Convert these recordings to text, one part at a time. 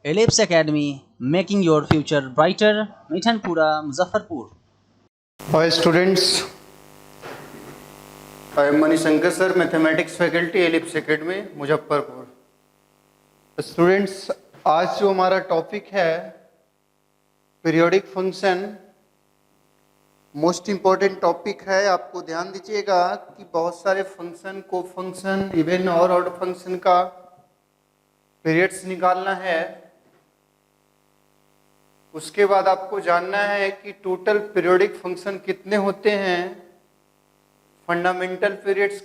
Ellipse Academy, making your future brighter, Mithanpura, Muzaffarpur. Hi students, I am Manishankar sir, mathematics faculty ellipse academy Muzaffarpur. Students, आज जो हमारा topic है periodic function, most important topic है। आपको ध्यान दीजिएगा कि बहुत सारे फंक्शन, को फंक्शन, इवन और ऑड फंक्शन का पीरियड्स निकालना है। उसके बाद आपको जानना है कि टोटल पीरियोडिक फंक्शन कितने होते हैं, फंडामेंटल पीरियड्स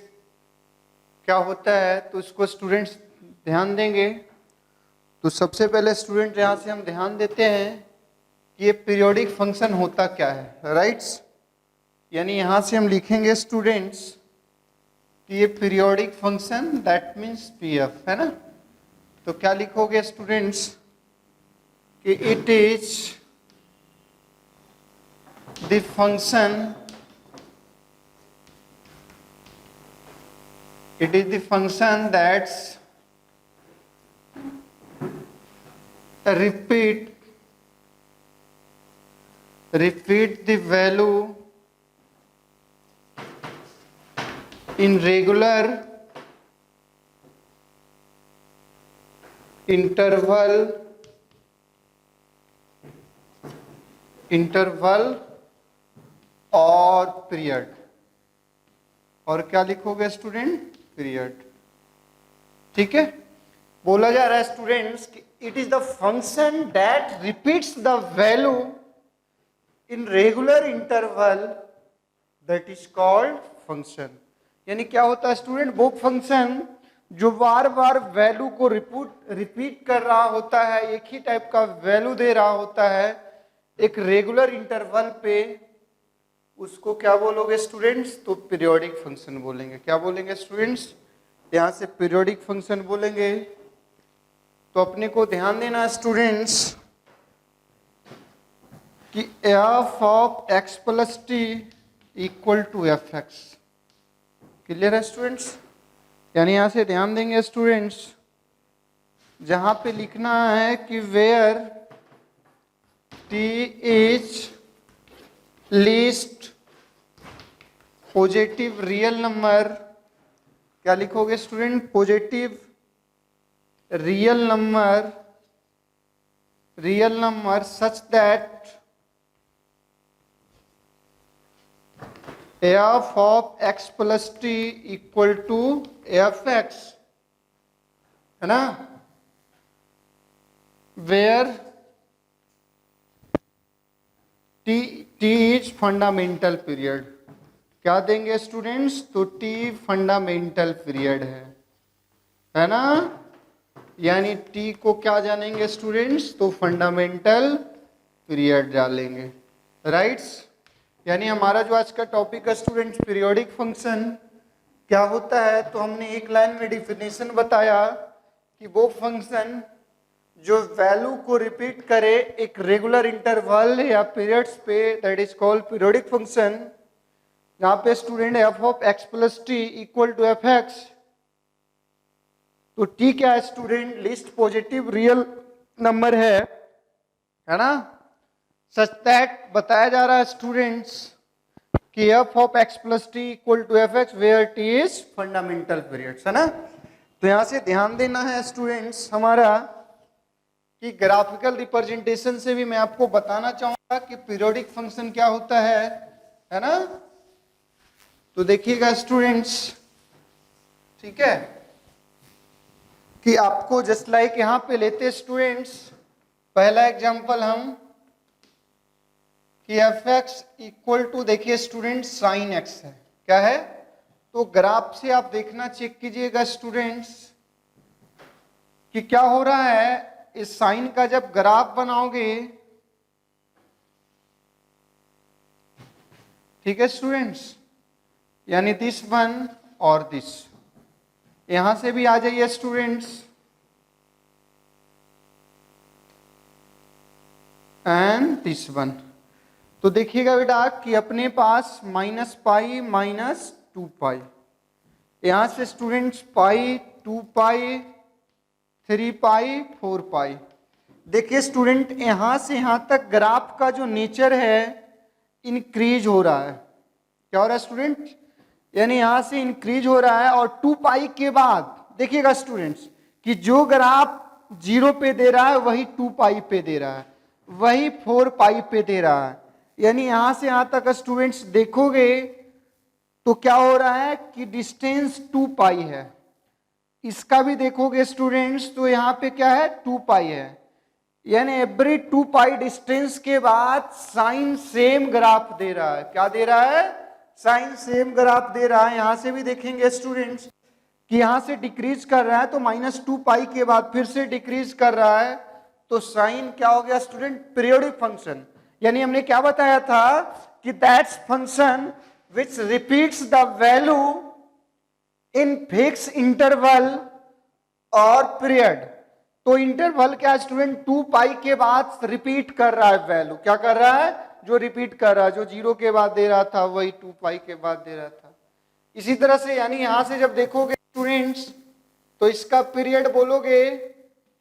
क्या होता है, तो इसको स्टूडेंट्स ध्यान देंगे। तो सबसे पहले स्टूडेंट यहाँ से हम ध्यान देते हैं कि ये पीरियोडिक फंक्शन होता क्या है, राइट्स। यानी यहाँ से हम लिखेंगे स्टूडेंट्स कि ये periodic function that means PF है ना। तो क्या लिखोगे स्टूडेंट्स कि it is the function, it is the function that's repeat the value in regular interval और पीरियड। और क्या लिखोगे स्टूडेंट, पीरियड। ठीक है, बोला जा रहा है स्टूडेंट्स कि it is the function that repeats the value in regular interval that is called function. यानी क्या होता है स्टूडेंट, वो फंक्शन जो बार बार वैल्यू को रिपीट कर रहा होता है, एक ही टाइप का वैल्यू दे रहा होता है एक रेगुलर इंटरवल पे, उसको क्या बोलोगे स्टूडेंट्स, तो पीरियोडिक फंक्शन बोलेंगे। क्या बोलेंगे स्टूडेंट्स, यहाँ से पीरियोडिक फंक्शन बोलेंगे। तो अपने को ध्यान देना स्टूडेंट्स कि f of x plus t equal to f x. Clear है स्टूडेंट्स। यानी यहाँ से ध्यान देंगे स्टूडेंट्स, जहां पे लिखना है कि where t is least positive real number. क्या लिखोगे student, positive real number such that f of x plus t equal to f x, है ना। Where t is fundamental period. क्या देंगे स्टूडेंट्स, तो टी फंडामेंटल पीरियड है ना। यानी टी को क्या जानेंगे स्टूडेंट्स, तो फंडामेंटल पीरियड डालेंगे, राइट्स। यानी हमारा जो आज का टॉपिक है स्टूडेंट्स पीरियोडिक फंक्शन क्या होता है, तो हमने एक लाइन में डिफिनेशन बताया कि वो फंक्शन जो वैल्यू को रिपीट करे एक रेगुलर इंटरवल या पीरियड्स पे, that is called periodic function. यहाँ पे student f of x plus t equal to f x. तो टी क्या है student, least positive real number है ना। सच दैट बताया जा रहा है स्टूडेंट्स कि f of x plus t equal to f x where t is fundamental periods, है ना। तो यहां से ध्यान देना है स्टूडेंट्स हमारा कि ग्राफिकल रिप्रेजेंटेशन से भी मैं आपको बताना चाहूंगा कि पीरियोडिक फंक्शन क्या होता है ना। तो देखिएगा स्टूडेंट्स, ठीक है, कि आपको जस्ट लाइक यहां पे लेते स्टूडेंट्स पहला एग्जांपल हम कि एफ एक्स इक्वल टू, देखिए स्टूडेंट साइन एक्स है, क्या है, तो ग्राफ से आप देखना चेक कीजिएगा स्टूडेंट्स कि क्या हो रहा है। इस साइन का जब ग्राफ बनाओगे, ठीक है स्टूडेंट्स, यानी दिस वन और दिस, यहां से भी आ जाइए स्टूडेंट्स, एंड दिस वन। तो देखिएगा बेटा कि अपने पास माइनस पाई माइनस 2 पाई, यहां से स्टूडेंट्स पाई 2 पाई 3 पाई 4 पाई, देखिए स्टूडेंट, यहां से यहां तक ग्राफ का जो नेचर है इंक्रीज हो रहा है। क्या हो रहा है स्टूडेंट? यानी यहां से इंक्रीज हो रहा है, और 2 पाई के बाद देखिएगा स्टूडेंट्स कि जो ग्राफ 0 पे दे रहा है वही 2 पाई पे दे रहा है, वही 4 पाई पे दे रहा है। यानी यहां से यहां तक स्टूडेंट्स देखोगे तो क्या हो रहा है कि डिस्टेंस 2 पाई है। इसका भी देखोगे स्टूडेंट्स तो यहां पे क्या है, 2 पाई है। यानी एवरी 2 पाई डिस्टेंस के बाद साइन सेम ग्राफ दे रहा है। क्या दे रहा है? साइन सेम ग्राफ दे रहा है। यहां से भी देखेंगे स्टूडेंट्स कि यहां से डिक्रीज कर रहा है तो -2 पाई के बाद फिर से डिक्रीज कर रहा है, तो साइन क्या हो गया स्टूडेंट? Periodic function. यानी हमने क्या बताया था कि that's function which repeats the value in fix interval और पीरियड। तो इंटरवल क्या स्टूडेंट? 2 पाई के बाद रिपीट कर रहा है वैल्यू। क्या कर रहा है? जो रिपीट कर रहा है, जो 0 के बाद दे रहा था वही 2 पाई के बाद दे रहा था। इसी तरह से यानी यहां से जब देखोगे स्टूडेंट्स तो इसका पीरियड बोलोगे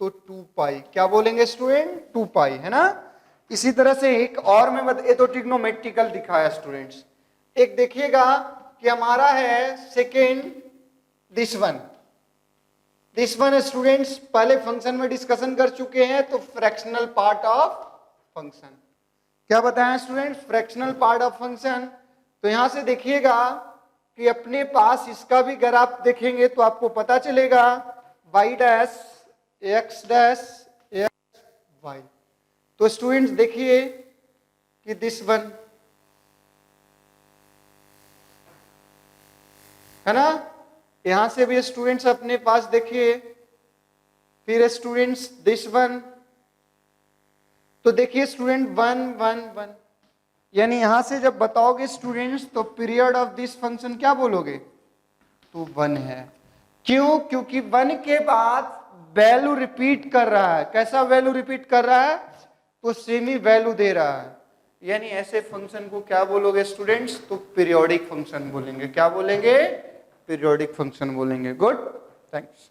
तो 2 पाई। क्या बोलेंगे स्टूडेंट? 2 पाई, है ना। इसी तरह से एक और में ये तो ट्रिग्नोमेट्रिकल दिखाया स्टूडेंट्स। एक देखिएगा कि हमारा है सेकेंड दिस वन स्टूडेंट्स पहले फंक्शन में डिस्कशन कर चुके हैं, तो फ्रैक्शनल पार्ट ऑफ फंक्शन। क्या बताया students? Fractional part of function. तो यहां से देखिएगा कि अपने पास इसका भी अगर आप देखेंगे तो आपको पता चलेगा y dash x dash x y। तो स्टूडेंट्स देखिए कि दिस वन है ना, यहां से भी स्टूडेंट्स अपने पास देखिए, फिर स्टूडेंट्स दिस वन। तो देखिए स्टूडेंट 1 1 1, यानी यहां से जब बताओगे स्टूडेंट्स तो पीरियड ऑफ दिस फंक्शन क्या बोलोगे? तो 1 है। क्यों? क्योंकि 1 के बाद वैल्यू रिपीट कर रहा है। कैसा वैल्यू रिपीट कर रहा है? तो सेमी वैल्यू दे रहा है। यानी ऐसे फंक्शन को क्या बोलोगे स्टूडेंट्स? तो पीरियोडिक फंक्शन बोलेंगे। क्या बोलेंगे? पीरियोडिक फंक्शन बोलेंगे। Good, thanks.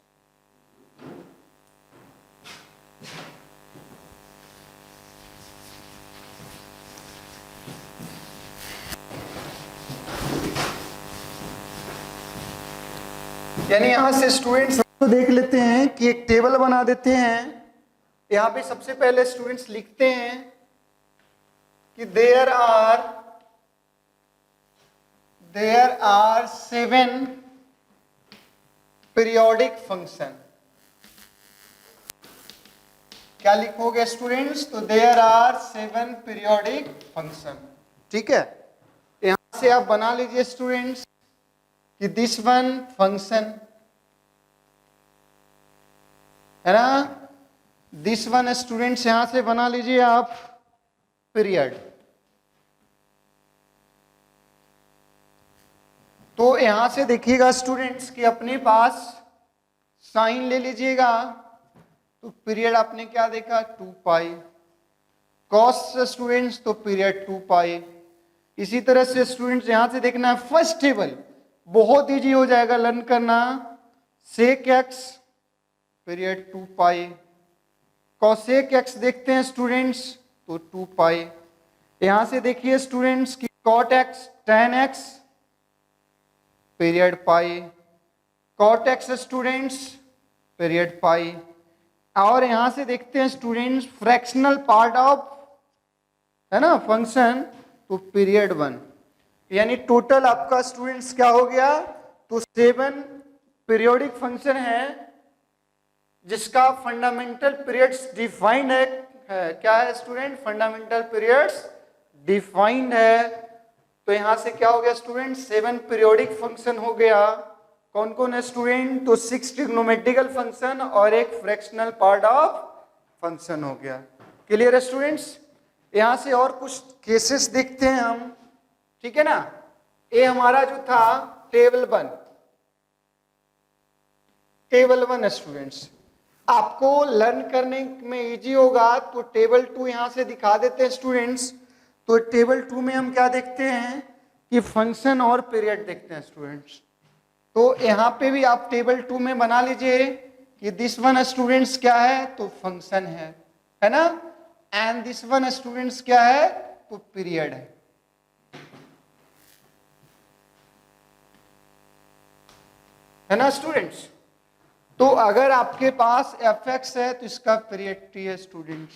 यानी यहां से स्टूडेंट्स तो देख लेते हैं कि एक टेबल बना देते हैं। यहां पे सबसे पहले स्टूडेंट्स लिखते हैं कि देयर आर 7 पीरियोडिक फंक्शन। क्या लिखोगे स्टूडेंट्स? तो देयर आर 7 पीरियोडिक फंक्शन। ठीक है, यहां से आप बना लीजिए स्टूडेंट्स कि दिस वन फंक्शन है ना, दिस वन स्टूडेंट्स यहां से बना लीजिए आप पीरियड। तो यहां से देखिएगा स्टूडेंट्स कि अपने पास साइन ले लीजिएगा, तो पीरियड आपने क्या देखा? 2 पाई। कॉस स्टूडेंट्स तो पीरियड 2 पाई। इसी तरह से स्टूडेंट्स यहां से देखना है फर्स्ट टेबल, बहुत इजी हो जाएगा लर्न करना। सेक एक्स पीरियड 2 पाई। कॉसेक एक्स देखते हैं स्टूडेंट्स तो 2 पाई। यहां से देखिए स्टूडेंट्स कि cot x tan x period pi. Cot x students period pi. और यहां से देखते हैं स्टूडेंट्स फ्रैक्शनल पार्ट ऑफ है ना फंक्शन, तो पीरियड 1। यानी टोटल आपका स्टूडेंट्स क्या हो गया? तो 7 पीरियोडिक फंक्शन है जिसका फंडामेंटल पीरियड्स डिफाइंड है। क्या है स्टूडेंट? फंडामेंटल पीरियड्स डिफाइंड है। तो यहां से क्या हो गया स्टूडेंट? 7 पीरियोडिक फंक्शन हो गया। कौन कौन है स्टूडेंट? तो 6 ट्रिग्नोमेट्रिकल फंक्शन और एक फ्रैक्शनल पार्ट ऑफ फंक्शन हो गया। क्लियर है स्टूडेंट्स? यहां से और कुछ केसेस देखते हैं हम, ठीक है ना। ये हमारा जो था टेबल 1 स्टूडेंट्स, आपको लर्न करने में इजी होगा तो टेबल 2 यहां से दिखा देते हैं स्टूडेंट्स। तो टेबल 2 में हम क्या देखते हैं कि फंक्शन और पीरियड देखते हैं स्टूडेंट्स। तो यहां पे भी आप टेबल 2 में बना लीजिए कि दिस वन स्टूडेंट्स क्या है? तो फंक्शन है। है ना, एंड दिस वन स्टूडेंट्स क्या है, तो पीरियड है ना स्टूडेंट्स। तो अगर आपके पास एफ एक्स है तो इसका पीरियड टी है स्टूडेंट्स,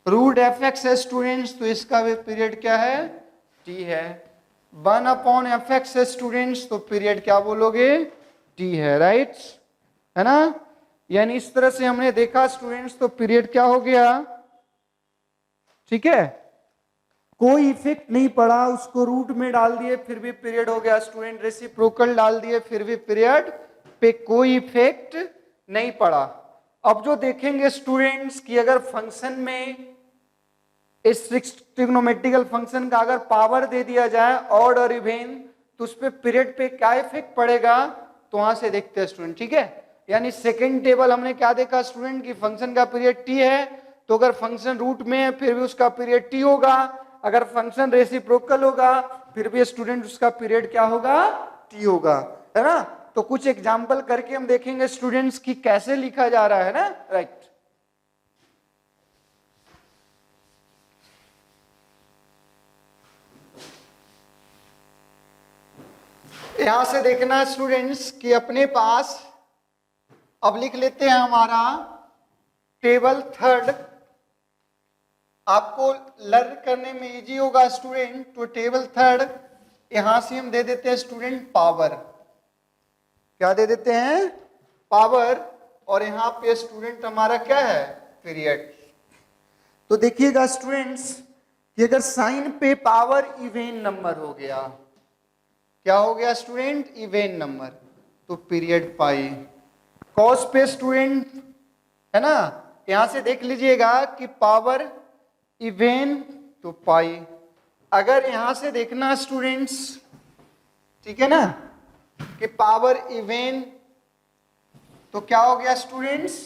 रूट एफ एक्स है स्टूडेंट्स तो इसका भी पीरियड क्या है, टी है। 1/f(x) है स्टूडेंट्स तो पीरियड क्या बोलोगे, टी है, राइट, है ना। यानी इस तरह से हमने देखा स्टूडेंट्स, तो पीरियड क्या हो गया, ठीक है, कोई इफेक्ट नहीं पड़ा, उसको रूट में डाल दिए फिर भी पीरियड हो गया स्टूडेंट, रेसिप्रोकल डाल दिए फिर भी पीरियड पे कोई इफेक्ट नहीं पड़ा। अब जो देखेंगे स्टूडेंट्स कि अगर फंक्शन में इस ट्रिग्नोमेट्रिकल फंक्शन का अगर पावर दे दिया जाए ऑड और इवेन तो उस पर पीरियड पे क्या इफेक्ट पड़ेगा, तो वहां से देखते हैं स्टूडेंट, ठीक है। यानी सेकेंड टेबल हमने क्या देखा स्टूडेंट कि फंक्शन का पीरियड टी है, तो अगर फंक्शन रूट में है फिर भी उसका पीरियड टी होगा, अगर फंक्शन रेसिप्रोकल होगा फिर भी स्टूडेंट उसका पीरियड क्या होगा, टी होगा, है ना। तो कुछ एग्जाम्पल करके हम देखेंगे स्टूडेंट्स की कैसे लिखा जा रहा है ना, राइट। यहां से देखना स्टूडेंट्स कि अपने पास अब लिख लेते हैं हमारा टेबल थर्ड, आपको लर्न करने में इजी होगा स्टूडेंट। तो टेबल थर्ड यहां से हम दे देते हैं स्टूडेंट पावर, क्या दे देते हैं, पावर, और यहां पे स्टूडेंट हमारा क्या है, पीरियड। तो देखिएगा स्टूडेंट्स कि अगर साइन पे पावर इवेन नंबर हो गया, क्या हो गया स्टूडेंट, इवेन नंबर, तो पीरियड पाई। कॉस पे स्टूडेंट है ना, यहां से देख लीजिएगा कि पावर इवेन तो पाई। अगर यहां से देखना स्टूडेंट्स, ठीक है ना, कि पावर इवेन तो क्या हो गया स्टूडेंट्स,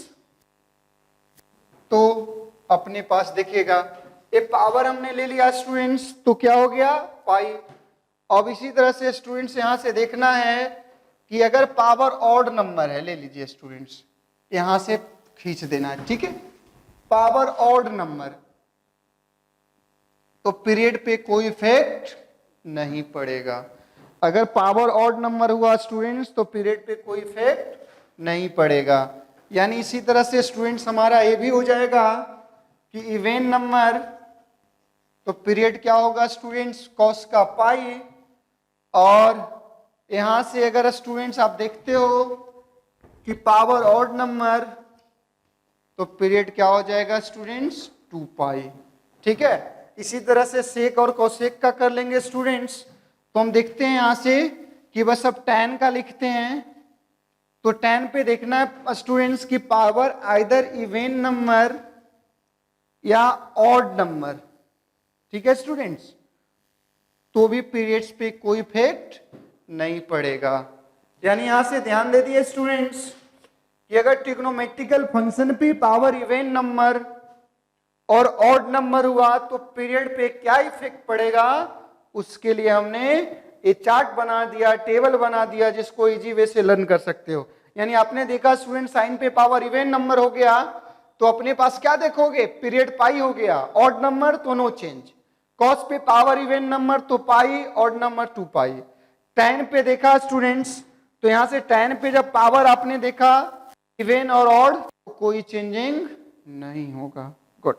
तो अपने पास देखिएगा ये पावर हमने ले लिया स्टूडेंट्स तो क्या हो गया, पाई। अब इसी तरह से स्टूडेंट्स यहां से देखना है कि अगर पावर ऑड नंबर है, ले लीजिए स्टूडेंट्स, यहां से खींच देना है, ठीक है, पावर ऑड नंबर तो पीरियड पे कोई इफेक्ट नहीं पड़ेगा। अगर पावर ऑड नंबर हुआ स्टूडेंट्स तो पीरियड पे कोई इफेक्ट नहीं पड़ेगा। यानी इसी तरह से स्टूडेंट्स हमारा ये भी हो जाएगा कि इवेन नंबर तो पीरियड क्या होगा स्टूडेंट्स, कॉस का पाई। और यहां से अगर स्टूडेंट्स आप देखते हो कि पावर ऑड नंबर तो पीरियड क्या हो जाएगा स्टूडेंट्स, 2 पाई, ठीक है। इसी तरह से सेक और कोसेक का कर लेंगे स्टूडेंट्स, तो हम देखते हैं यहां से कि बस अब tan का लिखते हैं, तो tan पे देखना है स्टूडेंट्स की पावर आइदर इवेन नंबर या ऑड नंबर, ठीक है स्टूडेंट्स, तो भी पीरियड्स पे कोई इफेक्ट नहीं पड़ेगा। यानी यहां से ध्यान दे दिए स्टूडेंट्स कि अगर ट्रिग्नोमेट्रिकल फंक्शन पे पावर इवेन नंबर और ऑड नंबर हुआ तो पीरियड पे क्या इफेक्ट पड़ेगा, उसके लिए हमने ये चार्ट बना दिया, टेबल बना दिया, जिसको इजी वे से लर्न कर सकते हो। यानी आपने देखा स्टूडेंट साइन पे पावर इवेन नंबर हो गया तो अपने पास क्या देखोगे, पीरियड पाई हो गया, ऑड नंबर तो नो चेंज, कॉस पे पावर इवेन नंबर तो पाई, ऑड नंबर 2 पाई। tan पे देखा स्टूडेंट्स तो यहां से tan पे जब पावर आपने देखा इवेन और ऑड तो कोई चेंजिंग नहीं होगा। गुड,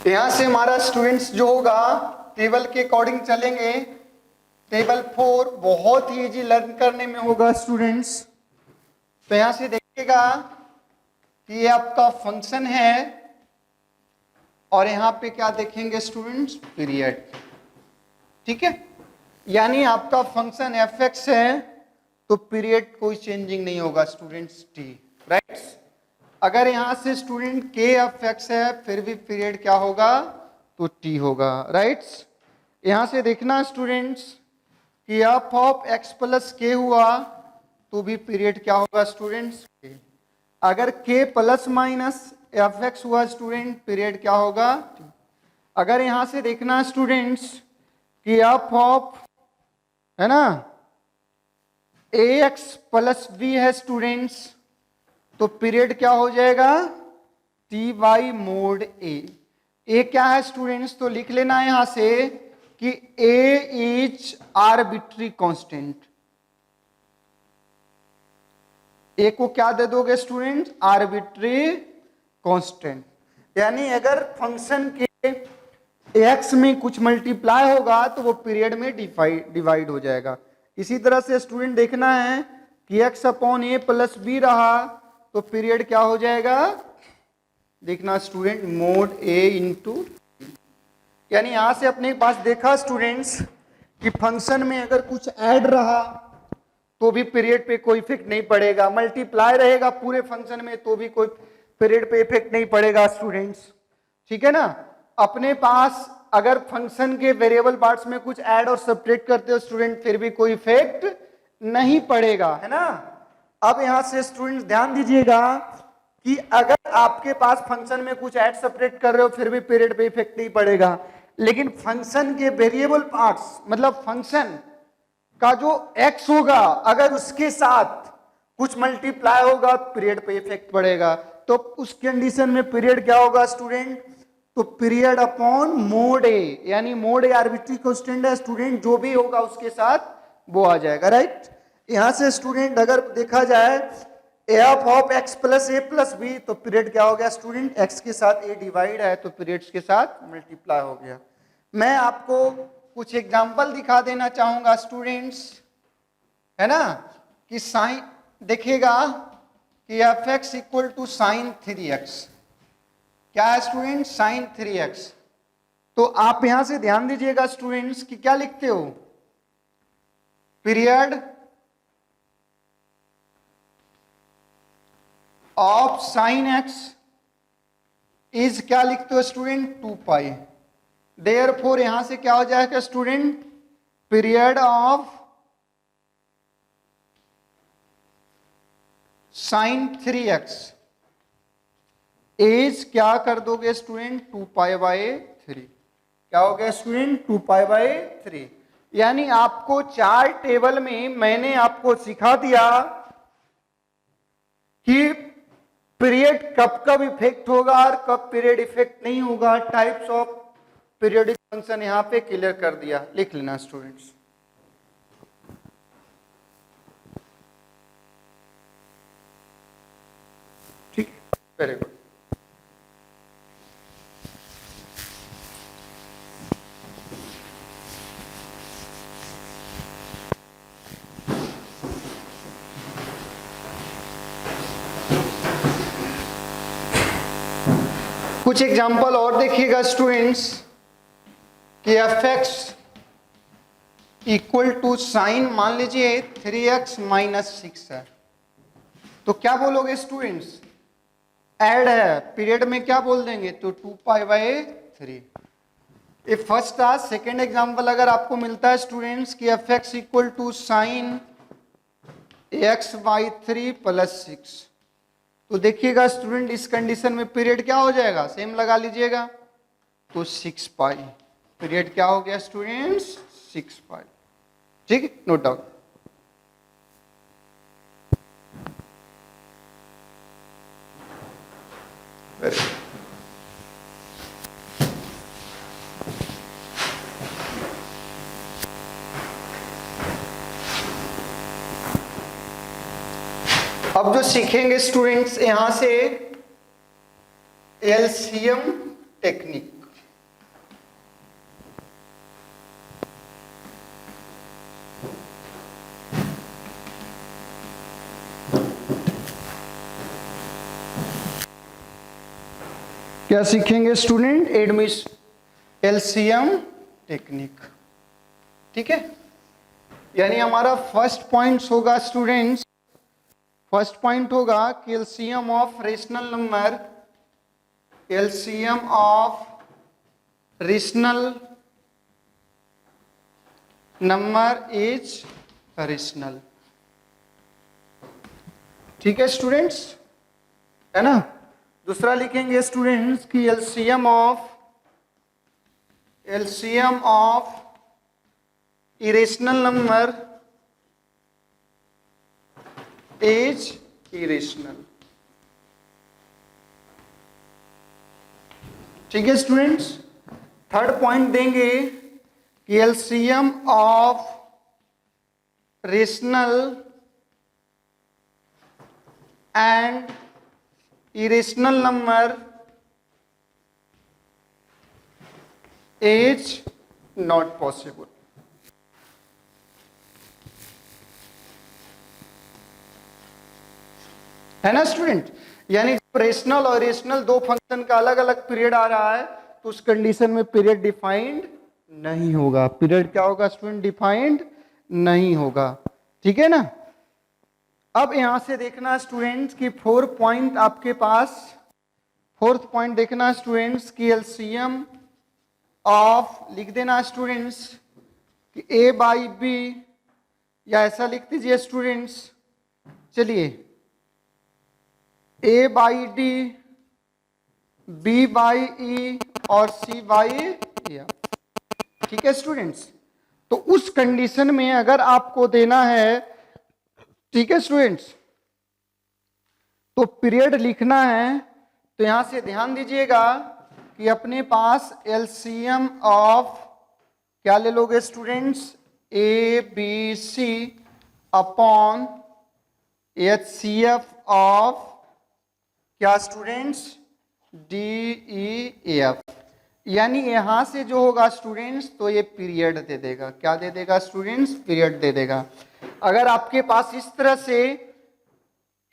यहां से हमारा स्टूडेंट्स जो होगा टेबल के अकॉर्डिंग चलेंगे। टेबल 4 बहुत ही इजी लर्न करने में होगा स्टूडेंट्स। तो यहां से देखिएगा कि ये आपका फंक्शन है और यहां पे क्या देखेंगे स्टूडेंट्स, पीरियड, ठीक है। यानी आपका फंक्शन एफ एक्स है तो पीरियड कोई चेंजिंग नहीं होगा स्टूडेंट्स, टी, राइट। अगर यहां से स्टूडेंट के एफ एक्स है फिर भी पीरियड क्या होगा, तो टी होगा, राइट। यहां से देखना स्टूडेंट्स कि एफ ऑफ एक्स प्लस के हुआ तो भी पीरियड क्या होगा स्टूडेंट्स, के। अगर k plus minus F x हुआ स्टूडेंट, पीरियड क्या होगा? अगर यहां से देखना स्टूडेंट्स कि एफ ऑफ है ना ए एक्स प्लस बी है स्टूडेंट्स, तो पीरियड क्या हो जाएगा? टी बाई मोड ए क्या है स्टूडेंट्स? तो लिख लेना है यहां से कि ए इज आर्बिट्री कांस्टेंट। ए को क्या दे दोगे स्टूडेंट? Arbitrary constant. यानी अगर फंक्शन के एक्स में कुछ मल्टीप्लाई होगा तो वो पीरियड में डिवाइड हो जाएगा। इसी तरह से स्टूडेंट देखना है कि एक्स अपॉन ए प्लस बी रहा तो पीरियड क्या हो जाएगा? देखना स्टूडेंट, मोड ए इंटू, यानी यहां से अपने पास देखा स्टूडेंट्स कि फंक्शन में अगर कुछ ऐड रहा तो भी पीरियड पे कोई इफेक्ट नहीं पड़ेगा, मल्टीप्लाई रहेगा पूरे फंक्शन में तो भी कोई पीरियड पे इफेक्ट नहीं पड़ेगा स्टूडेंट्स। ठीक है ना? अपने पास अगर फंक्शन के वेरिएबल पार्ट्स में कुछ ऐड और सब्ट्रैक्ट करते हो स्टूडेंट फिर भी कोई इफेक्ट नहीं पड़ेगा, है ना? अब यहां से स्टूडेंट्स ध्यान दीजिएगा कि अगर आपके पास फंक्शन में कुछ ऐड सब्ट्रैक्ट कर रहे हो फिर भी पीरियड पे इफेक्ट नहीं पड़ेगा, लेकिन फंक्शन के वेरिएबल पार्ट्स मतलब फंक्शन का जो x होगा अगर उसके साथ कुछ मल्टीप्लाई होगा पीरियड पे इफेक्ट पड़ेगा। तो उस कंडीशन में पीरियड क्या होगा स्टूडेंट? तो पीरियड अपॉन मोड ए, यानी मोड ए आर्बिट्री कांस्टेंट है स्टूडेंट, जो भी होगा उसके साथ वो आ जाएगा, राइट? यहां से स्टूडेंट अगर देखा जाए f of x plus a plus b तो पीरियड क्या हो गया स्टूडेंट? एक्स के साथ ए डिवाइड है तो पीरियड्स के साथ मल्टीप्लाई हो गया। मैं आपको कुछ एग्जांपल दिखा देना चाहूंगा स्टूडेंट्स, है ना, कि साइन देखिएगा कि f x equal to sine 3x, क्या है स्टूडेंट? Sign 3x। तो आप यहां से ध्यान दीजिएगा स्टूडेंट्स कि क्या लिखते हो? Period of sine x is क्या लिखते हो स्टूडेंट? 2 पाई। देयरफॉर यहां से क्या हो जाएगा student? Period of sign 3x is क्या कर दोगे स्टूडेंट? 2 pi by 3। क्या हो गया स्टूडेंट? 2 pi by 3। यानी आपको 4 टेबल में मैंने आपको सिखा दिया कि पीरियड कब कब इफेक्ट होगा और कब पीरियड इफेक्ट नहीं होगा। टाइप्स ऑफ पीरियोडिक फंक्शन यहां पे क्लियर कर दिया, लिख लेना स्टूडेंट्स। ठीक, वेरी गुड। कुछ एग्जांपल और देखिएगा स्टूडेंट्स कि f x equal to sine मान लीजिए 3x माइनस 6 है, तो क्या बोलोगे स्टूडेंट्स? ऐड है, पीरियड में क्या बोल देंगे? तो 2 पाई बाई 3। ये फर्स्ट था। सेकेंड एग्जांपल अगर आपको मिलता है स्टूडेंट्स कि f x equal to sine x by 3 plus 6, तो देखिएगा स्टूडेंट इस कंडीशन में पीरियड क्या हो जाएगा? सेम लगा लीजिएगा, तो 6 पाई। पीरियड क्या हो गया स्टूडेंट्स? 6 पाई। ठीक है, नो डाउट। अब जो सीखेंगे स्टूडेंट्स यहां से एलसीएम टेक्निक। क्या सीखेंगे स्टूडेंट? LCM technique. ठीक है, यानी हमारा फर्स्ट पॉइंट होगा स्टूडेंट्स, फर्स्ट पॉइंट होगा कि LCM of rational number, LCM of rational number is rational. ठीक है स्टूडेंट्स, है ना। दूसरा लिखेंगे स्टूडेंट्स कि LCM of irrational number is irrational. ठीक है स्टूडेंट्स। थर्ड पॉइंट देंगे कि LCM of rational and irrational number is not possible. है ना स्टूडेंट। यानी रेशनल और इरेशनल दो फंक्शन का अलग अलग पीरियड आ रहा है तो उस कंडीशन में पीरियड डिफाइंड नहीं होगा। पीरियड क्या होगा स्टूडेंट? डिफाइंड नहीं होगा। ठीक है ना। अब यहां से देखना स्टूडेंट्स कि फोर्थ पॉइंट देखना स्टूडेंट्स की एलसीएम ऑफ, लिख देना स्टूडेंट्स कि ए बाई बी, या ऐसा लिख दीजिए स्टूडेंट्स, चलिए ए by D, B by E और सी बाई ए। ठीक है स्टूडेंट्स। तो उस कंडीशन में अगर आपको देना है, ठीक है स्टूडेंट्स, तो पीरियड लिखना है तो यहां से ध्यान दीजिएगा कि अपने पास एलसीएम ऑफ क्या ले लोगे students? A b c upon HCF of क्या स्टूडेंट्स? D e f. यानी यहां से जो होगा स्टूडेंट्स तो ये पीरियड दे देगा। क्या दे देगा स्टूडेंट्स? पीरियड दे देगा। अगर आपके पास इस तरह से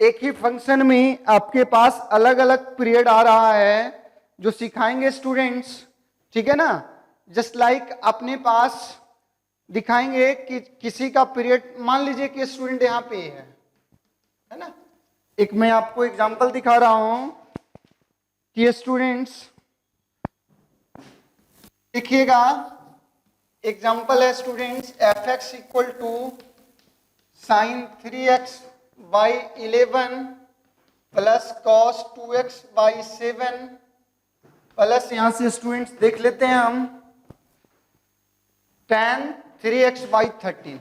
एक ही फंक्शन में आपके पास अलग अलग पीरियड आ रहा है जो सिखाएंगे स्टूडेंट्स, ठीक है ना। जस्ट लाइक अपने पास दिखाएंगे कि किसी का पीरियड, मान लीजिए कि स्टूडेंट यहां पे है ना। एक मैं आपको एग्जांपल दिखा रहा हूं कि स्टूडेंट्स देखिएगा, एग्जांपल है students f x equal to sine 3x by 11 plus cos 2x by 7 plus यहां से स्टूडेंट्स देख लेते हैं हम tan 3x by 13,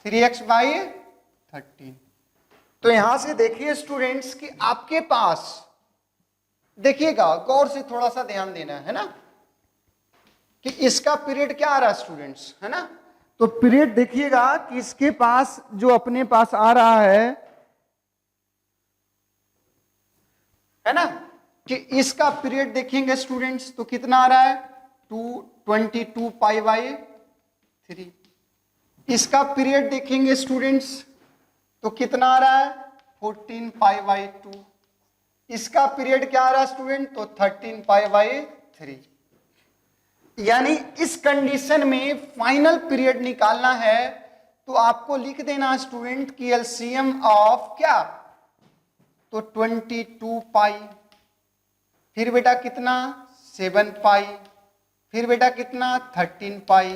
3x by 13। तो यहां से देखिए स्टूडेंट्स कि आपके पास, देखिएगा गौर से थोड़ा सा ध्यान देना है ना, कि इसका पीरियड क्या आ रहा है स्टूडेंट्स, है ना। तो पीरियड देखिएगा कि इसके पास जो अपने पास आ रहा है ना, कि इसका पीरियड देखेंगे स्टूडेंट्स तो कितना आ रहा है? 222 पाई बाई 3। इसका पीरियड देखेंगे स्टूडेंट्स तो कितना आ रहा है? 14 पाई बाई 2। इसका पीरियड क्या आ रहा है स्टूडेंट? तो 13 पाई बाई 3। यानी इस कंडीशन में फाइनल पीरियड निकालना है तो आपको लिख देना स्टूडेंट की एलसीएम ऑफ क्या? तो 22 पाई, फिर बेटा कितना? 7 पाई, फिर बेटा कितना? 13 पाई।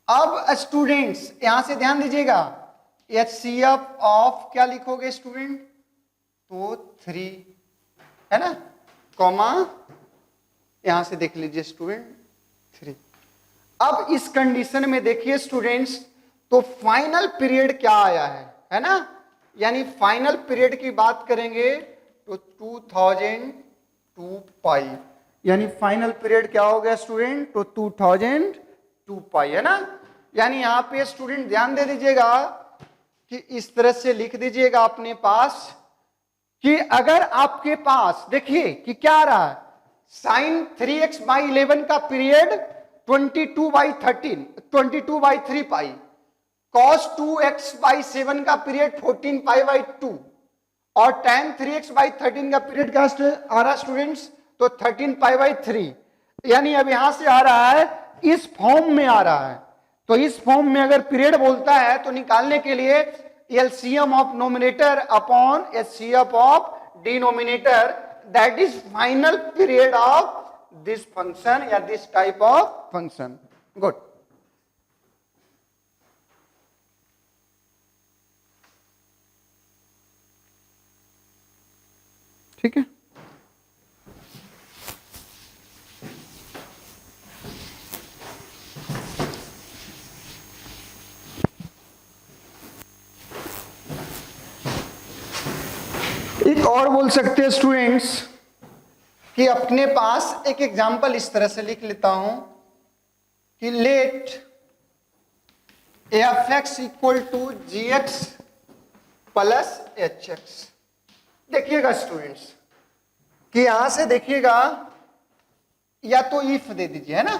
अब स्टूडेंट्स यहां से ध्यान दीजिएगा, एचसीएफ ऑफ क्या लिखोगे स्टूडेंट? तो 3, है ना, कॉमा यहां से देख लीजिए स्टूडेंट 3। अब इस कंडीशन में देखिए स्टूडेंट्स तो फाइनल पीरियड क्या आया है ना। यानी फाइनल पीरियड की बात करेंगे तो 2002 पाई। यानी फाइनल पीरियड क्या हो गया स्टूडेंट? तो 2002 पाई, है ना। यानी यहां पे स्टूडेंट ध्यान दे दीजिएगा कि इस तरह से लिख दीजिएगा अपने पास कि अगर आपके पास देखिए कि क्या आ रहा है, साइन 3x बाई 11 का period 22 by 13, 22 by 3 pi, cos 2x by 7 का पीरियड 14 पाई बाई 2 और tan 3x बाई 13 का पीरियड क्या आ रहा स्टूडेंट्स? तो 13 पाई बाई 3। यानी अब यहां से आ रहा है, इस फॉर्म में आ रहा है। तो इस फॉर्म में अगर पीरियड बोलता है तो निकालने के लिए LCM of numerator upon HCF of denominator, that is final period of this function या this type of function. Good. ठीक है। एक और बोल सकते हैं स्टूडेंट्स कि अपने पास एक एग्जांपल इस तरह से लिख लेता हूं कि let f x equal to g x plus h x. देखिएगा स्टूडेंट्स कि यहां से देखिएगा या तो इफ दे दीजिए, है ना,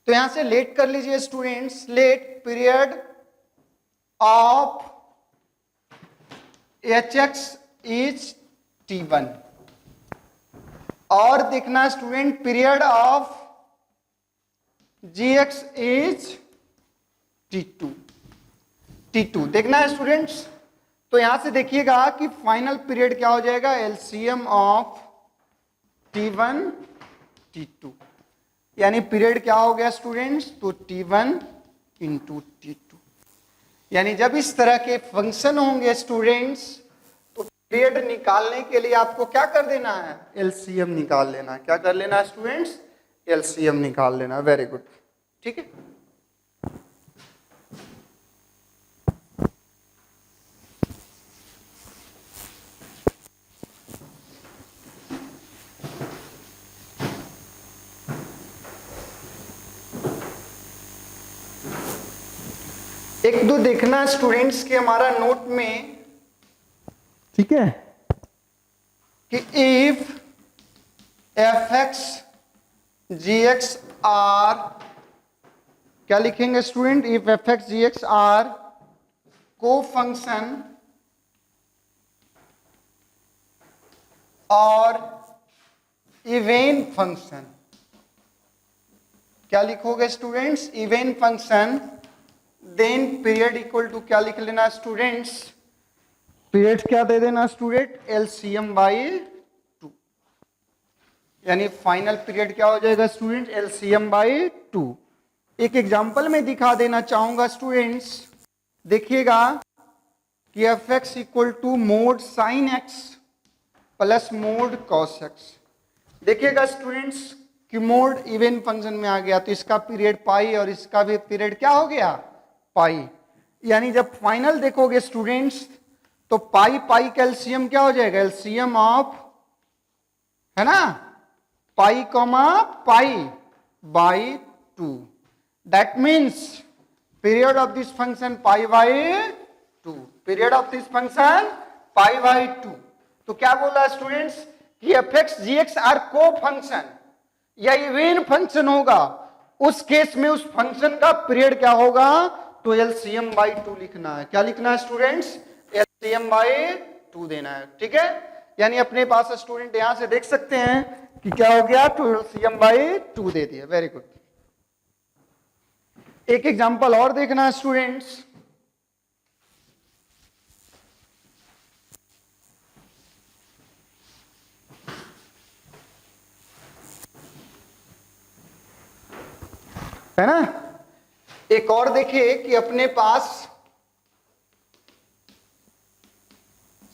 तो यहां से लेट कर लीजिए students, let period of h x is T1 और देखना student period of Gx is T2 देखना है स्टूडेंट्स। तो यहां से देखिएगा कि फाइनल पीरियड क्या हो जाएगा, एलसीएम ऑफ T1 T2, यानी पीरियड क्या हो गया स्टूडेंट्स, तो T1 इंटू T2। यानी जब इस तरह के फंक्शन होंगे स्टूडेंट्स तो पीरियड निकालने के लिए आपको क्या कर देना है, एलसीएम निकाल लेना है। क्या कर लेना है स्टूडेंट्स, एलसीएम निकाल लेना। वेरी गुड, ठीक है। एक दो देखना स्टूडेंट्स के हमारा नोट में, ठीक है, कि if f x g x are, क्या लिखेंगे student, if f x g x are को फंक्शन और इवेन फंक्शन, क्या लिखोगे students, even function, then period equal to क्या लिख लेना स्टूडेंट्स, पीरियड क्या दे देना स्टूडेंट, एलसीएम बाई 2, यानी फाइनल पीरियड क्या हो जाएगा स्टूडेंट, एलसीएम बाई 2। एक एग्जांपल में दिखा देना चाहूंगा स्टूडेंट्स, देखिएगा कि f x equal to mod sine x plus mod cos x. देखिएगा स्टूडेंट्स कि मोड इवन फंक्शन में आ गया तो इसका पीरियड पाई और इसका भी पीरियड क्या हो गया, पाई। यानी जब फाइनल देखोगे स्टूडेंट्स तो पाई पाई का एलसीएम क्या हो जाएगा, एलसीएम ऑफ, है ना, pi comma pi by 2। That means period of this function pi by 2, period of this function pi by 2। तो क्या बोला स्टूडेंट्स कि f x g x are को फंक्शन या इवेन फंक्शन होगा, उस केस में उस फंक्शन का पीरियड क्या होगा, तो एलसीएम बाई 2 लिखना है। क्या लिखना है स्टूडेंट्स, एलसीएम बाई 2 देना है, ठीक है। यानी अपने पास स्टूडेंट यहां से देख सकते हैं कि क्या हो गया, तो एलसीएम बाई 2 दे दिया। Very good. एक एग्जांपल और देखना है स्टूडेंट्स, है ना। एक और देखिए कि अपने पास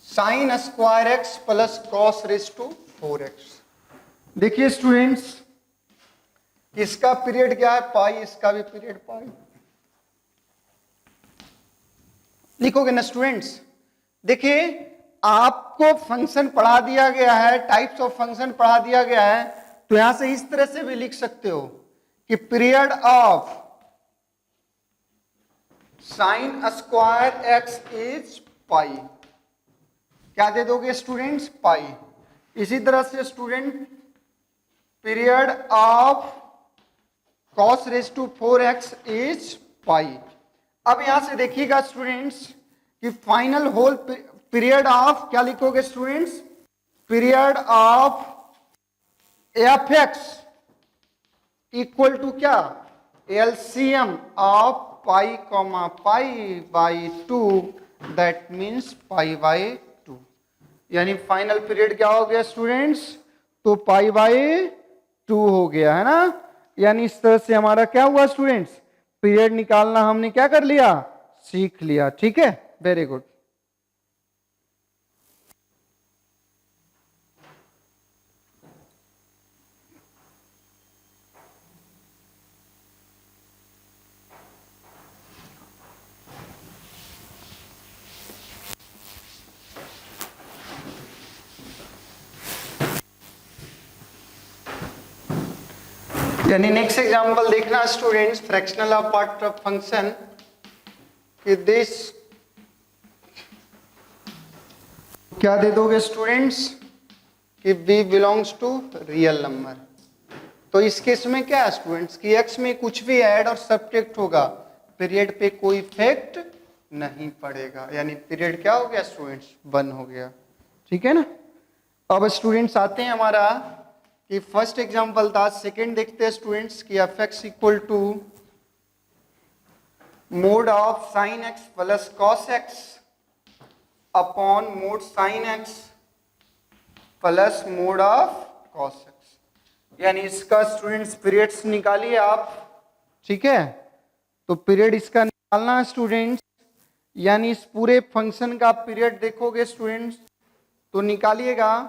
sine square x plus cos raise to 4x। देखिए स्टूडेंट्स इसका पीरियड क्या है, पाई, इसका भी पीरियड पाई। लिखोगे ना स्टूडेंट्स। देखिए आपको फंक्शन पढ़ा दिया गया है, टाइप्स ऑफ फंक्शन पढ़ा दिया गया है, तो यहां से इस तरह से भी लिख सकते हो कि period of sine square x is pi. क्या दे दोगे स्टूडेंट्स, पाई। इसी तरह से student period of cos raise to 4x is pi. अब यहां से देखिएगा स्टूडेंट्स कि फाइनल होल पीरियड ऑफ, क्या लिखोगे students, period of f x equal to क्या, LCM of pi comma pi by 2, that means pi by 2। यानी final period क्या हो गया स्टूडेंट्स, तो पाई बाई 2 हो गया, है ना। यानी इस तरह से हमारा क्या हुआ स्टूडेंट्स, पीरियड निकालना हमने क्या कर लिया, सीख लिया, ठीक है। Very good. यानी नेक्स्ट एग्जांपल देखना students, fractional of part of function कि दिस, क्या दे दोगे स्टूडेंट्स कि b belongs to real number. तो इस केस में क्या है स्टूडेंट्स कि x में कुछ भी ऐड और सब्ट्रैक्ट होगा, पीरियड पे कोई इफेक्ट नहीं पड़ेगा, यानी पीरियड क्या हो गया स्टूडेंट्स, 1 हो गया। ठीक है ना। अब स्टूडेंट्स आते हैं हमारा कि फर्स्ट एग्जांपल था, सेकंड देखते हैं स्टूडेंट्स कि f x equal to mod of sine x plus cos x upon mod sine x plus mod of cos x, यानी इसका स्टूडेंट्स पीरियड्स निकालिए आप। ठीक है, तो पीरियड इसका निकालना है स्टूडेंट्स, यानी इस पूरे फंक्शन का पीरियड देखोगे स्टूडेंट्स तो निकालिएगा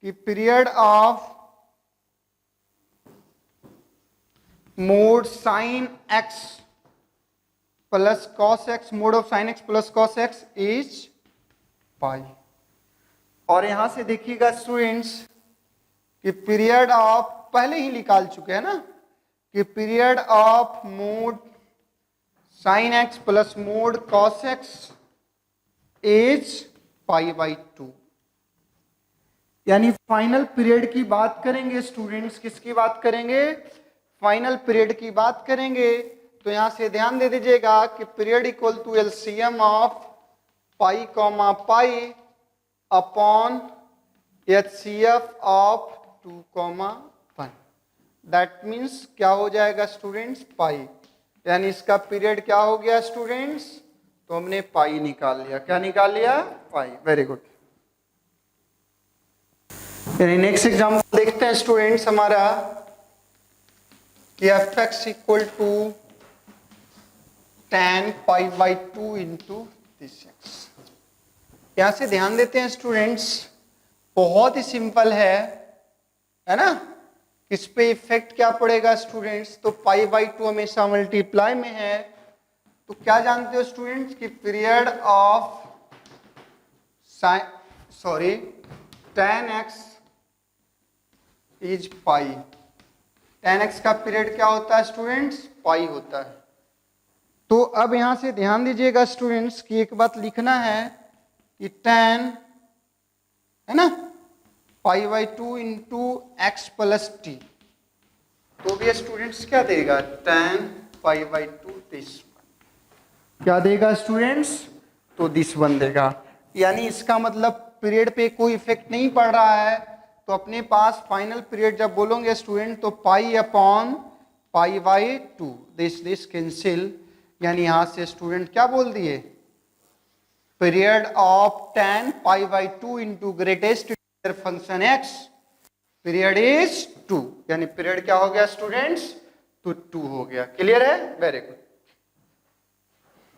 कि period of mode sine x plus cos x, mode of sine x plus cos x is पाई। और यहां से देखिएगा स्टूडेंट्स कि पीरियड ऑफ, पहले ही निकाल चुके हैं ना, कि period of mode sine x plus mod cos x is pi by 2। यानी फाइनल पीरियड की बात करेंगे स्टूडेंट्स, किसकी बात करेंगे, फाइनल पीरियड की बात करेंगे। तो यहां से ध्यान दे दीजिएगा कि period equal to LCM of pi comma pi upon HCF of 2,1। That means क्या हो जाएगा स्टूडेंट्स, पाई, यानी इसका पीरियड क्या हो गया स्टूडेंट्स, तो हमने पाई निकाल लिया। क्या निकाल लिया, पाई। Very good. यानी नेक्स्ट एग्जांपल देखते हैं स्टूडेंट्स हमारा कि f x equal to tan pi by 2 into this x. यहां से ध्यान देते हैं स्टूडेंट्स, बहुत ही सिंपल है ना। इस पे इफेक्ट क्या पड़ेगा स्टूडेंट्स, तो पाई बाई 2 हमेशा मल्टीप्लाई में है। तो क्या जानते हो स्टूडेंट्स कि period of tan x is pi. tan x का पीरियड क्या होता है स्टूडेंट्स, पाई होता है। तो अब यहां से ध्यान दीजिएगा स्टूडेंट्स कि एक बात लिखना है कि tan है ना पाई by 2 into x plus T, तो भी स्टूडेंट्स क्या देगा, tan पाई बाई 2 दिस, क्या देगा स्टूडेंट्स, तो दिस 1 देगा। यानी इसका मतलब पीरियड पे कोई इफेक्ट नहीं पड़ रहा है। तो अपने पास फाइनल पीरियड जब बोलोगे स्टूडेंट तो पाई upon pi by 2, this cancel, यानी यहां से स्टूडेंट क्या बोल दिए, period of tan pi by 2 into greatest function x, period is 2, यानी पीरियड क्या हो गया स्टूडेंट्स, तो 2 हो गया। क्लियर है, वेरी गुड।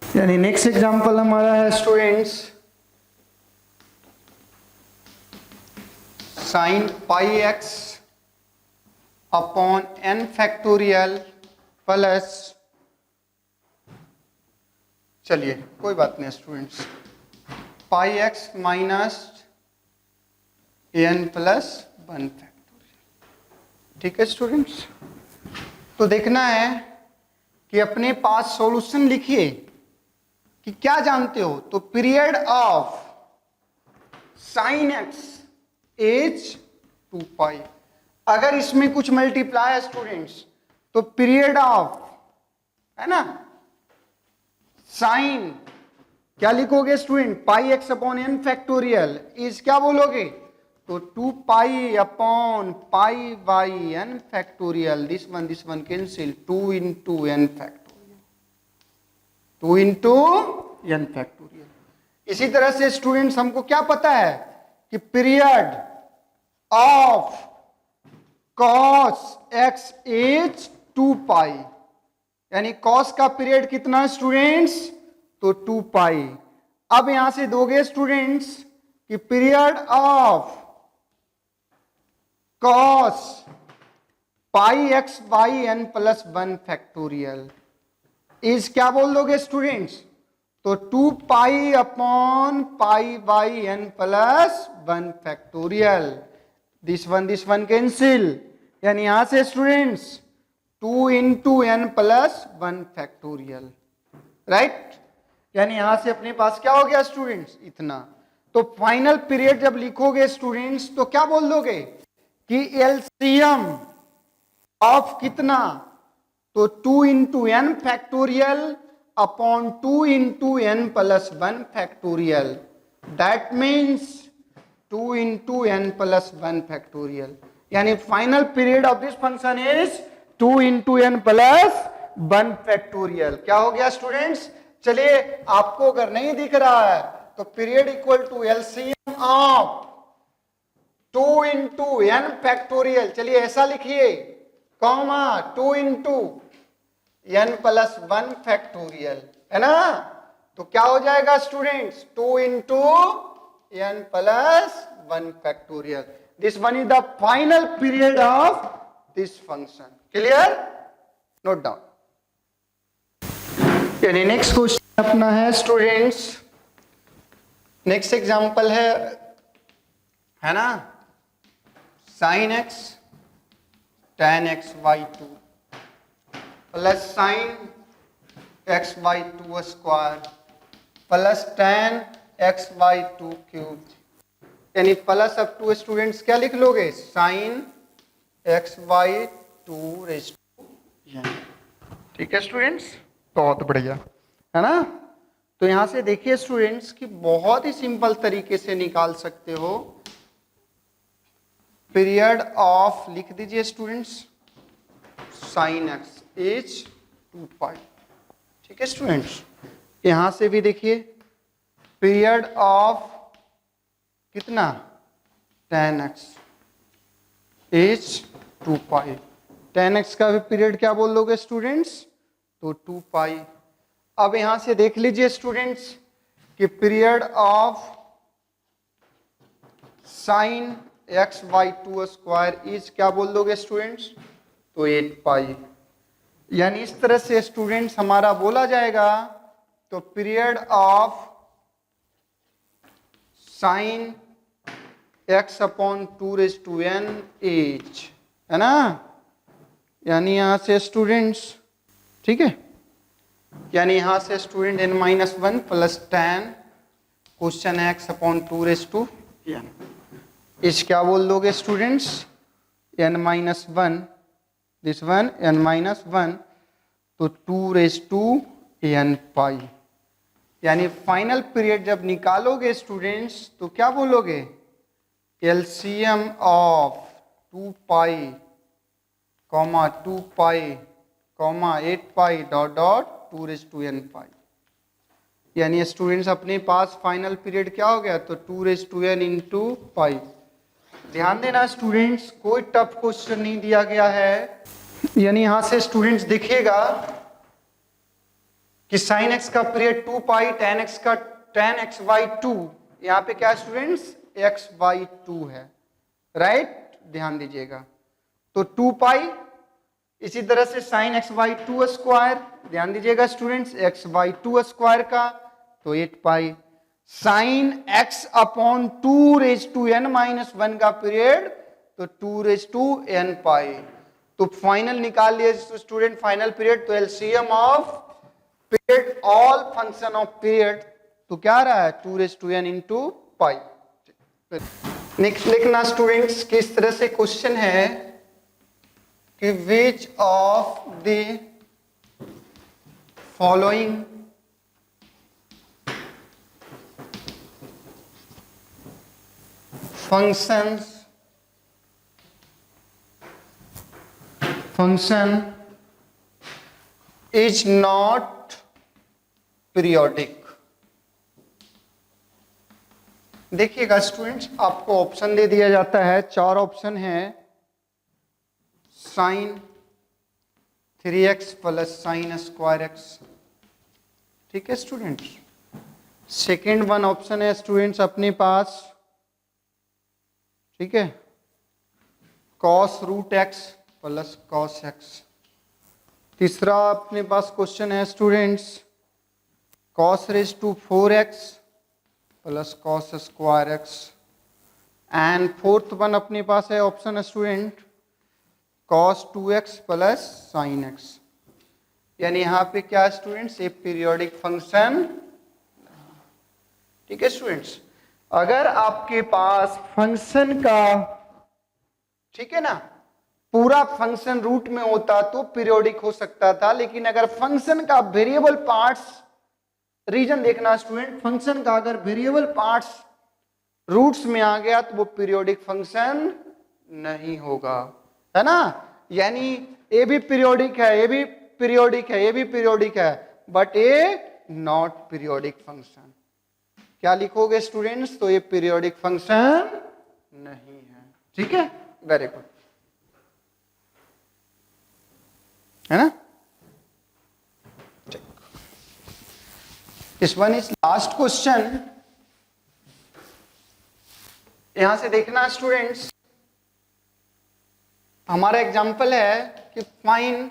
यानी नेक्स्ट एग्जांपल हमारा है students sine pi x upon n factorial plus, चलिए कोई बात नहीं students, pi x minus n plus 1 factorial. ठीक है स्टूडेंट्स, तो देखना है कि अपने पास सॉल्यूशन लिखिए कि क्या जानते हो, तो period of sine x is 2 पाई। अगर इसमें कुछ मल्टीप्लाई है स्टूडेंट्स तो पीरियड ऑफ है ना साइन क्या लिखोगे student, pi x upon n factorial is क्या बोलोगे, तो 2 pi upon pi by n factorial, this one cancel, 2 into n factorial, 2 into n factorial. इसी तरह से स्टूडेंट्स हमको क्या पता है कि period of cos x is 2 pi, यानी cos का पीरियड कितना स्टूडेंट्स, तो 2 पाई। अब यहां से दोगे स्टूडेंट्स कि period of cos pi x by n plus 1 factorial is क्या बोल दोगे स्टूडेंट्स, तो 2 pi upon pi by n plus 1 factorial, this one cancel, यानी यहां से students 2 into n plus 1 factorial, right. यानी यहां से अपने पास क्या हो गया स्टूडेंट्स, इतना। तो फाइनल पीरियड जब लिखोगे स्टूडेंट्स तो क्या बोल दोगे कि एलसीएम ऑफ कितना, तो 2 into n factorial upon 2 into n plus 1 factorial, that means 2 into n plus 1 factorial. यानी final period of this function is 2 into n plus 1 factorial. क्या हो गया स्टूडेंट्स, चलिए आपको अगर नहीं दिख रहा है तो period equal to LCM of 2 into n factorial, चलिए ऐसा लिखिए, comma 2 into n plus 1 factorial, है ना। तो क्या हो जाएगा students, 2 into n plus 1 factorial. This one is the final period of this function. Clear, note down. यानी नेक्स्ट क्वेश्चन अपना है स्टूडेंट्स, नेक्स्ट एग्जांपल है ना, sine x tan x by 2 plus sine x by 2 square plus tan x by 2 cube, यानी plus up to students क्या लिख लोगे, sine x by 2 raise to n। ठीक है स्टूडेंट्स, बहुत बढ़िया, है ना। तो यहां से देखिए स्टूडेंट्स कि बहुत ही सिंपल तरीके से निकाल सकते हो पीरियड ऑफ, लिख दीजिए स्टूडेंट्स, साइन एक्स इज 2 पाई। ठीक है स्टूडेंट्स, यहां से भी देखिए पीरियड ऑफ कितना, tan x is 2 pi. tan x का भी पीरियड क्या बोल दोगे स्टूडेंट्स, तो 2 पाई। अब यहां से देख लीजिए स्टूडेंट्स कि period of sine x by 2 square is क्या बोल दोगे स्टूडेंट्स, तो 8 पाई। यानी इस तरह से स्टूडेंट्स हमारा बोला जाएगा, तो period of sine x upon 2 raise to n is, है ना। यानी यहां से स्टूडेंट्स, ठीक है, यानी यहां से student n-1 plus tan question x upon 2 raise to n is क्या बोल दोगे students, n-1, this one n-1, तो 2 रेज़ टू n पाई। यानी फाइनल पीरियड जब निकालोगे स्टूडेंट्स तो क्या बोलोगे, LCM of 2 pi comma 2 pi comma 8 pi dot dot 2 raise to n pi. यानी स्टूडेंट्स अपने पास फाइनल पीरियड क्या हो गया, तो 2 raise to n into pi. ध्यान देना स्टूडेंट्स, कोई टफ क्वेश्चन नहीं दिया गया है। यानी यहां से स्टूडेंट्स दिखेगा कि साइन एक्स का पीरियड 2 पाई, tan x का tan x बाई 2, यहां पे क्या स्टूडेंट्स x बाई 2 है, राइट। ध्यान दीजिएगा, तो 2 पाई, इसी तरह से साइन x बाई 2 स्क्वायर, ध्यान दीजिएगा स्टूडेंट्स, x बाई 2 स्क्वायर का तो 8 pi. Sine x upon 2 raise to n-1 का पीरियड तो 2 रेज़ टू n पाई। तो फाइनल निकाल लिए स्टूडेंट फाइनल पीरियड, तो LCM of period all function of period तो क्या आ रहा है, 2 raise to n into pi. Next लिखना स्टूडेंट्स, किस तरह से क्वेश्चन है कि which of the following function is not periodic। देखिएगा स्टूडेंट्स, आपको ऑप्शन दे दिया जाता है, 4 ऑप्शन है, sine 3x plus sine square x। ठीक है स्टूडेंट्स, सेकेंड वन ऑप्शन है स्टूडेंट्स अपने पास, ठीक है, cos root x plus cos x. तीसरा अपने पास क्वेश्चन है students, cos raise to 4x plus cos square x. And fourth one अपने पास है option student, cos 2x plus sine x, यानी यहाँ पे क्या स्टूडेंट्स, ये पीरियोडिक फंक्शन। ठीक है स्टूडेंट्स, अगर आपके पास फंक्शन का, ठीक है ना, पूरा फंक्शन रूट में होता तो पीरियोडिक हो सकता था, लेकिन अगर फंक्शन का वेरिएबल पार्ट्स, रीजन देखना स्टूडेंट, फंक्शन का अगर वेरिएबल पार्ट्स रूट्स में आ गया तो वो पीरियोडिक फंक्शन नहीं होगा, है ना। यानी ये भी पीरियोडिक है, ये भी पीरियोडिक है, ये भी पीरियोडिक है, बट ये नॉट पीरियोडिक फंक्शन। क्या लिखोगे स्टूडेंट्स, तो ये पीरियोडिक फंक्शन नहीं है। ठीक है, वेरी गुड, है ना। This one is last question. यहां से देखना स्टूडेंट्स, हमारा एग्जाम्पल है कि find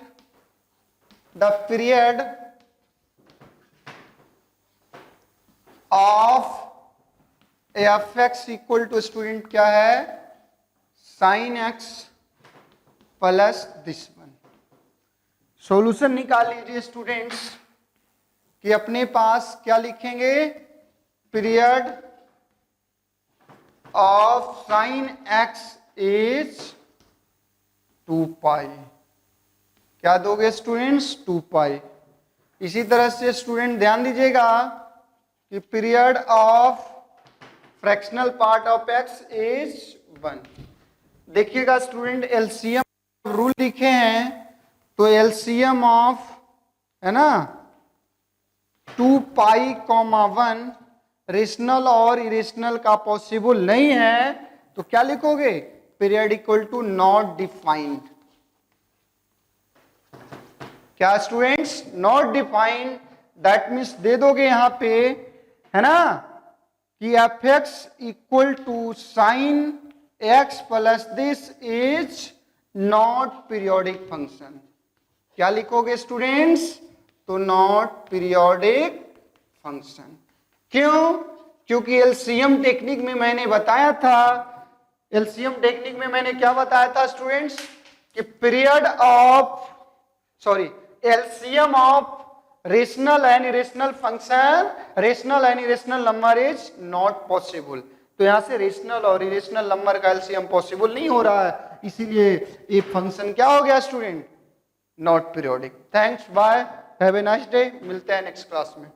the period of f x equal to, student क्या है, sine x plus this one. Solution निकाल लीजिए स्टूडेंट्स कि अपने पास क्या लिखेंगे, period of sine x is 2 पाई। क्या दोगे स्टूडेंट्स, 2 पाई। इसी तरह से स्टूडेंट ध्यान दीजिएगा कि period of fractional part of x is 1। देखिएगा स्टूडेंट, एलसीएम रूल लिखे हैं तो एलसीएम ऑफ, है ना, 2 पाई कॉमा 1 रेशनल और इरेशनल का पॉसिबल नहीं है, तो क्या लिखोगे, period equal to not defined. क्या students, not defined, that means दे दोगे यहां पे, है ना, कि f x equal to sine x plus this is not periodic function. क्या लिखोगे स्टूडेंट्स, तो नॉट पीरियोडिक फंक्शन। क्यों, क्योंकि एलसीएम टेक्निक में मैंने बताया था, एलसीएम टेक्निक में मैंने क्या बताया था स्टूडेंट्स, कि period of, sorry, LCM of rational and irrational function, rational and irrational number is not possible. तो यहां से रेशनल और इरेशनल नंबर का एलसीएम पॉसिबल नहीं हो रहा है, इसीलिए ये फंक्शन क्या हो गया student, not periodic. Thanks, bye, have a nice day, मिलते हैं नेक्स्ट क्लास में।